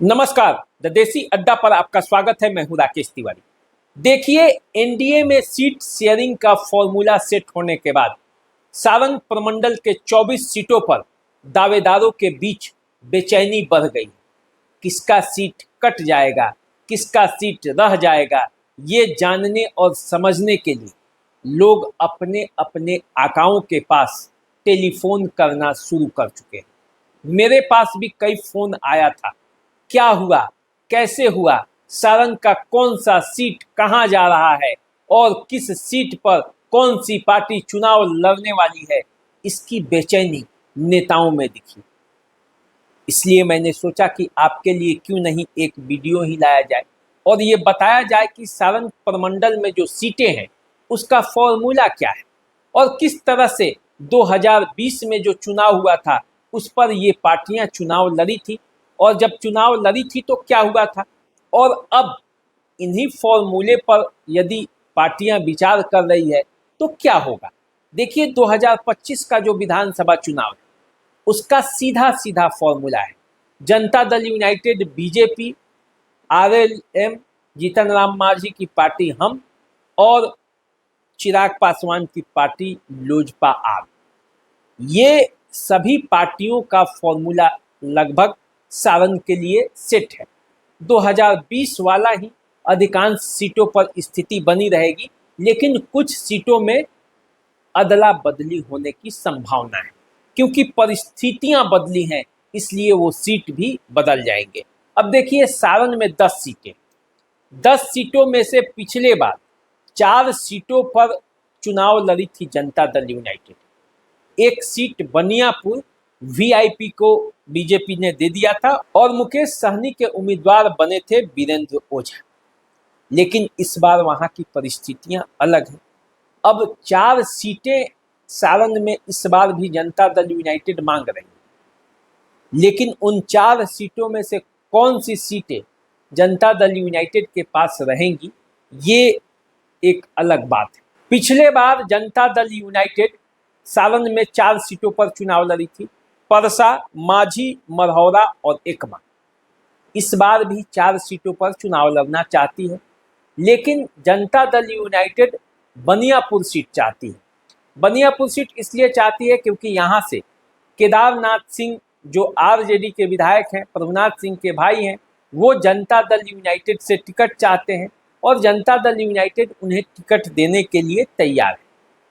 नमस्कार। द देसी अड्डा पर आपका स्वागत है। मैं हूं राकेश तिवारी। देखिए, एनडीए में सीट शेयरिंग का फॉर्मूला सेट होने के बाद सारंग प्रमंडल के 24 सीटों पर दावेदारों के बीच बेचैनी बढ़ गई। किसका सीट कट जाएगा, किसका सीट रह जाएगा, ये जानने और समझने के लिए लोग अपने अपने आकाओं के पास टेलीफोन करना शुरू कर चुके हैं। मेरे पास भी कई फोन आया था। क्या हुआ, कैसे हुआ, सारंग का कौन सा सीट कहां जा रहा है और किस सीट पर कौन सी पार्टी चुनाव लड़ने वाली है, इसकी बेचैनी नेताओं में दिखी। इसलिए मैंने सोचा कि आपके लिए क्यों नहीं एक वीडियो ही लाया जाए और ये बताया जाए कि सारंग प्रमंडल में जो सीटें हैं उसका फॉर्मूला क्या है और किस तरह से 2020 में जो चुनाव हुआ था उस पर ये पार्टियां चुनाव लड़ी थी और जब चुनाव लड़ी थी तो क्या हुआ था, और अब इन्हीं फॉर्मूले पर यदि पार्टियां विचार कर रही है तो क्या होगा। देखिए, 2025 का जो विधानसभा चुनाव है उसका सीधा सीधा फॉर्मूला है Janata Dal United, BJP, RLM, Jitan Ram Manjhi की पार्टी हम और चिराग पासवान की पार्टी लोजपा आप। ये सभी पार्टियों का फॉर्मूला लगभग सारंग के लिए सेट है। 2020 वाला ही अधिकांश सीटों पर स्थिति बनी रहेगी, लेकिन कुछ सीटों में अदला बदली होने की संभावना है क्योंकि परिस्थितियां बदली हैं, इसलिए वो सीट भी बदल जाएंगे। अब देखिए, सारंग में 10 सीटें, 10 सीटों में से पिछले बार 4 सीटों पर चुनाव लड़ी थी जनता दल यूनाइटेड। एक सीट बनियापुर वीआईपी को बीजेपी ने दे दिया था और मुकेश सहनी के उम्मीदवार बने थे वीरेंद्र ओझा, लेकिन इस बार वहां की परिस्थितियां अलग हैं। अब 4 सीटें सारंग में इस बार भी जनता दल यूनाइटेड मांग रही है, लेकिन उन 4 सीटों में से कौन सी सीटें जनता दल यूनाइटेड के पास रहेंगी, ये एक अलग बात है। पिछले बार जनता दल यूनाइटेड सारंग में 4 सीटों पर चुनाव लड़ी थी, परसा, माझी, मरहौरा और एकमा। इस बार भी 4 सीटों पर चुनाव लड़ना चाहती है, लेकिन जनता दल यूनाइटेड बनियापुर सीट चाहती है। बनियापुर सीट इसलिए चाहती है क्योंकि यहाँ से केदारनाथ सिंह जो आरजेडी के विधायक हैं, प्रभुनाथ सिंह के भाई हैं, वो जनता दल यूनाइटेड से टिकट चाहते हैं और जनता दल यूनाइटेड उन्हें टिकट देने के लिए तैयार है।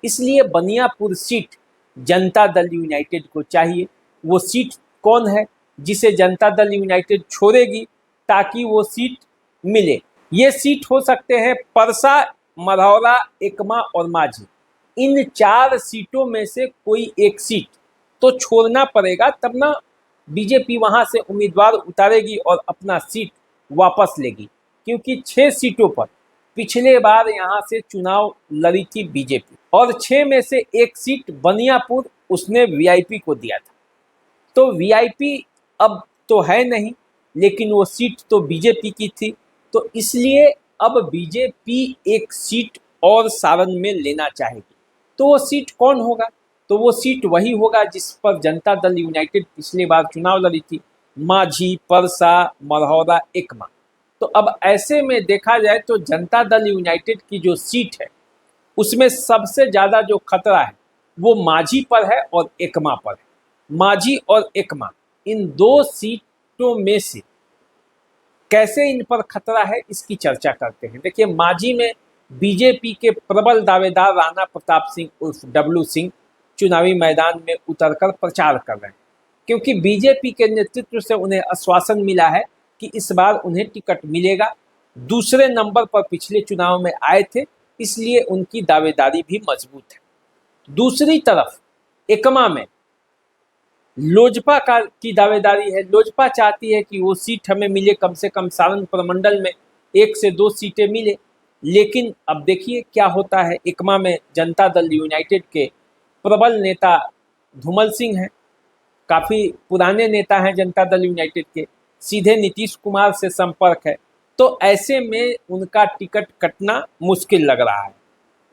इसलिए बनियापुर सीट जनता दल यूनाइटेड को चाहिए। वो सीट कौन है जिसे जनता दल यूनाइटेड छोड़ेगी ताकि वो सीट मिले? ये सीट हो सकते हैं परसा, मरहौरा, एकमा और माझी। इन 4 सीटों में से कोई एक सीट तो छोड़ना पड़ेगा, तब ना बीजेपी वहां से उम्मीदवार उतारेगी और अपना सीट वापस लेगी, क्योंकि 6 सीटों पर पिछले बार यहाँ से चुनाव लड़ी थी बीजेपी और 6 में से एक सीट बनियापुर उसने वीआईपी को दिया था। तो वीआईपी अब तो है नहीं, लेकिन वो सीट तो बीजेपी की थी, तो इसलिए अब बीजेपी एक सीट और सारंग में लेना चाहेगी। तो वो सीट कौन होगा? तो वो सीट वही होगा जिस पर जनता दल यूनाइटेड पिछली बार चुनाव लड़ी थी, माझी, परसा, मरहौरा, एकमा। तो अब ऐसे में देखा जाए तो जनता दल यूनाइटेड की जो सीट है उसमें सबसे ज़्यादा जो खतरा है वो माझी पर है और एकमा पर है। माझी और एकमा, इन 2 सीटों में से कैसे इन पर खतरा है इसकी चर्चा करते हैं। देखिए, माझी में बीजेपी के प्रबल दावेदार राणा प्रताप सिंह उर्फ डब्लू सिंह चुनावी मैदान में उतरकर प्रचार कर रहे हैं, क्योंकि बीजेपी के नेतृत्व से उन्हें आश्वासन मिला है कि इस बार उन्हें टिकट मिलेगा। दूसरे नंबर पर पिछले चुनाव में आए थे, इसलिए उनकी दावेदारी भी मजबूत है। दूसरी तरफ एकमा में लोजपा की दावेदारी है। लोजपा चाहती है कि वो सीट हमें मिले, कम से कम सारंग प्रमंडल में 1 से 2 सीटें मिले। लेकिन अब देखिए क्या होता है। एकमा में जनता दल यूनाइटेड के प्रबल नेता धूमल सिंह हैं, काफ़ी पुराने नेता हैं जनता दल यूनाइटेड के, सीधे नीतीश कुमार से संपर्क है, तो ऐसे में उनका टिकट कटना मुश्किल लग रहा है।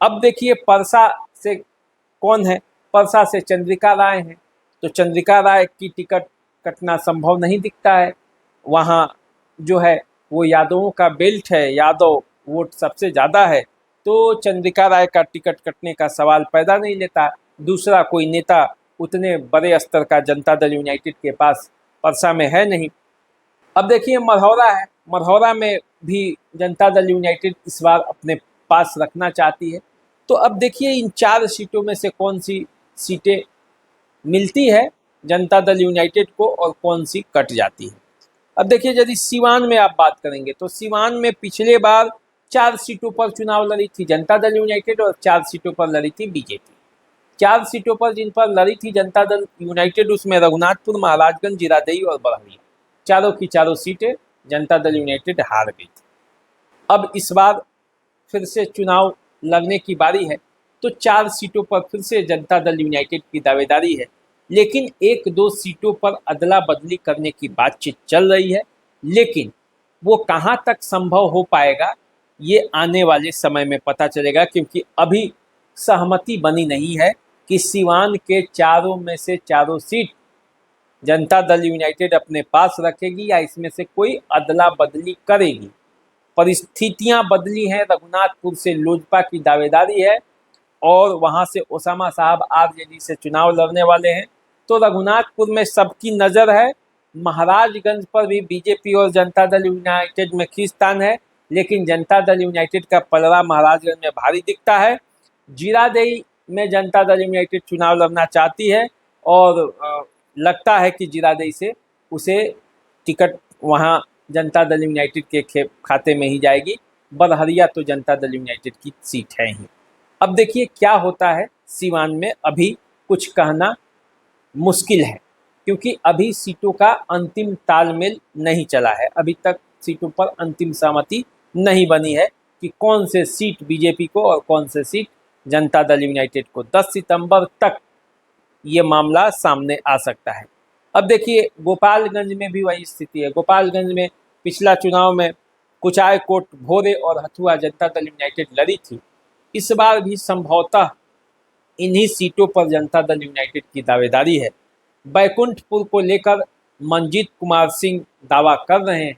अब देखिए, परसा से कौन है? परसा से चंद्रिका राय हैं, तो चंद्रिका राय की टिकट कटना संभव नहीं दिखता है। वहाँ जो है वो यादवों का बेल्ट है, यादव वोट सबसे ज़्यादा है, तो चंद्रिका राय का टिकट कटने का सवाल पैदा नहीं लेता। दूसरा कोई नेता उतने बड़े स्तर का जनता दल यूनाइटेड के पास परसा में है नहीं। अब देखिए मढ़ौरा है, मढ़ौरा में भी जनता दल यूनाइटेड इस बार अपने पास रखना चाहती है। तो अब देखिए इन 4 सीटों में से कौन सी सीटें मिलती है जनता दल यूनाइटेड को और कौन सी कट जाती है। अब देखिए यदि सीवान में आप बात करेंगे तो सीवान में पिछले बार 4 सीटों पर चुनाव लड़ी थी जनता दल यूनाइटेड और 4 सीटों पर लड़ी थी बीजेपी। 4 सीटों पर जिन पर लड़ी थी जनता दल यूनाइटेड उसमें रघुनाथपुर, महाराजगंज, जीरादेई और बड़हरिया, चारों की चारों सीटें जनता दल यूनाइटेड हार गई थी। अब इस बार फिर से चुनाव लड़ने की बारी है, तो 4 सीटों पर फिर से जनता दल यूनाइटेड की दावेदारी है, लेकिन 1-2 सीटों पर अदला बदली करने की बातचीत चल रही है। लेकिन वो कहाँ तक संभव हो पाएगा ये आने वाले समय में पता चलेगा, क्योंकि अभी सहमति बनी नहीं है कि सीवान के चारों में से चारों सीट जनता दल यूनाइटेड अपने पास रखेगी या इसमें से कोई अदला बदली करेगी। परिस्थितियां बदली हैं, रघुनाथपुर से लोजपा की दावेदारी है और वहां से ओसामा साहब आरजेडी से चुनाव लड़ने वाले हैं, तो रघुनाथपुर में सबकी नज़र है। महाराजगंज पर भी बीजेपी और जनता दल यूनाइटेड में खींचतान है, लेकिन जनता दल यूनाइटेड का पलड़ा महाराजगंज में भारी दिखता है। जीरादेई में जनता दल यूनाइटेड चुनाव लड़ना चाहती है और लगता है कि जीरादेई से उसे टिकट वहां जनता दल यूनाइटेड के खाते में ही जाएगी। बड़हरिया तो जनता दल यूनाइटेड की सीट है ही। अब देखिए क्या होता है सीवान में, अभी कुछ कहना मुश्किल है, क्योंकि अभी सीटों का अंतिम तालमेल नहीं चला है। अभी तक सीटों पर अंतिम सहमति नहीं बनी है कि कौन से सीट बीजेपी को और कौन से सीट जनता दल यूनाइटेड को। 10 सितंबर तक ये मामला सामने आ सकता है। अब देखिए गोपालगंज में भी वही स्थिति है। गोपालगंज में पिछला चुनाव में कुचायकोट, भोरे और हथुआ जनता दल यूनाइटेड लड़ी थी। इस बार भी संभवतः इन्हीं सीटों पर जनता दल यूनाइटेड की दावेदारी है। बैकुंठपुर को लेकर मनजीत कुमार सिंह दावा कर रहे हैं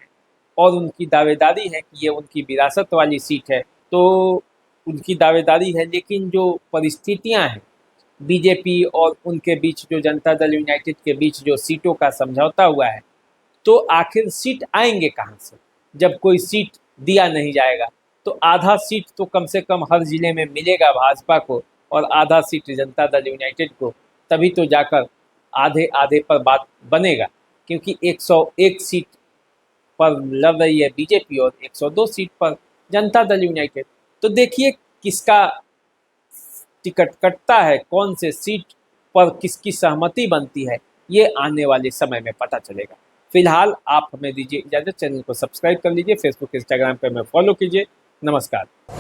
और उनकी दावेदारी है कि ये उनकी विरासत वाली सीट है, तो उनकी दावेदारी है। लेकिन जो परिस्थितियां हैं बीजेपी और उनके बीच, जो जनता दल यूनाइटेड के बीच जो सीटों का समझौता हुआ है, तो आखिर सीट आएंगे कहाँ से जब कोई सीट दिया नहीं जाएगा। तो आधा सीट तो कम से कम हर जिले में मिलेगा भाजपा को और आधा सीट जनता दल यूनाइटेड को, तभी तो जाकर आधे आधे पर बात बनेगा। क्योंकि 101 सीट पर लड़ रही है बीजेपी और 102 सीट पर जनता दल यूनाइटेड। तो देखिए किसका टिकट कटता है, कौन से सीट पर किसकी सहमति बनती है, ये आने वाले समय में पता चलेगा। फिलहाल आप हमें दीजिए इजाज़त, चैनल को सब्सक्राइब कर लीजिए, फेसबुक इंस्टाग्राम पर हमें फॉलो कीजिए। नमस्कार।